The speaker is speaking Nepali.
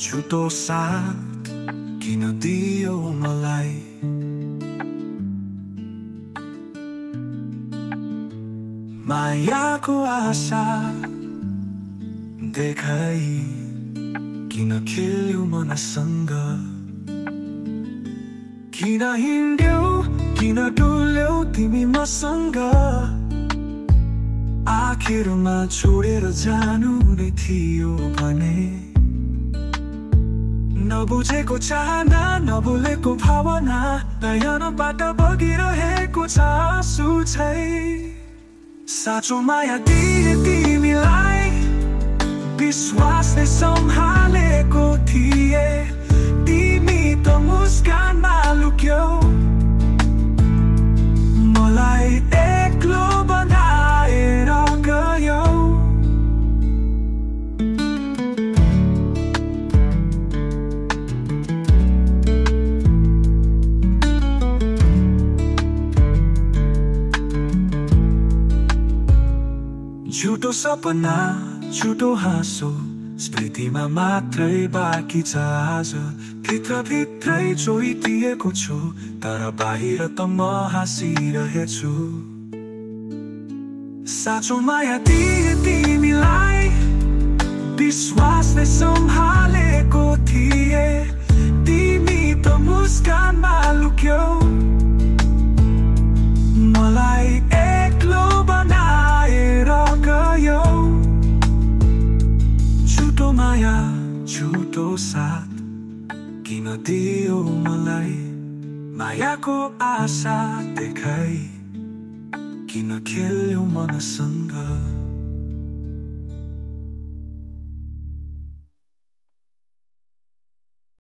झुटो साथ किन दियो मलाई। मायाको आशा देखाई किन खेल्यौ मनसँग। किन हिँड्यौ किन डुल्यौ तिमी मसँग। आखिरमा छोडेर जानु नै थियो भने। नबुझेको चाहना नभुलेको भावना नयनबाट बगिरहेको छ आँसु छै। साँचो माया दिए तिमीलाई विश्वासले सम्हालेको थिए। तिमी त मुस्कानमा लुक्यौ मलाई एक्लो बनाएर गयौ। झुटो सपना झुटो हाँसो स्मृतिमा मात्रै बाँकी छ आज। भित्रभित्रै चोइदिएको छु तर बाहिर त म हाँसिरहेछु। साँचो माया दिए तिमीलाई विश्वासले सम्हालेको थिए। तिमी त मुस्कानमा लुक्यौ मलाई एक्लो बनाएर गयौ। झुटो माया झुटो साथ किन दियो मलाई। मायाको आशा देखाई किन खेल्यौ मनसँग।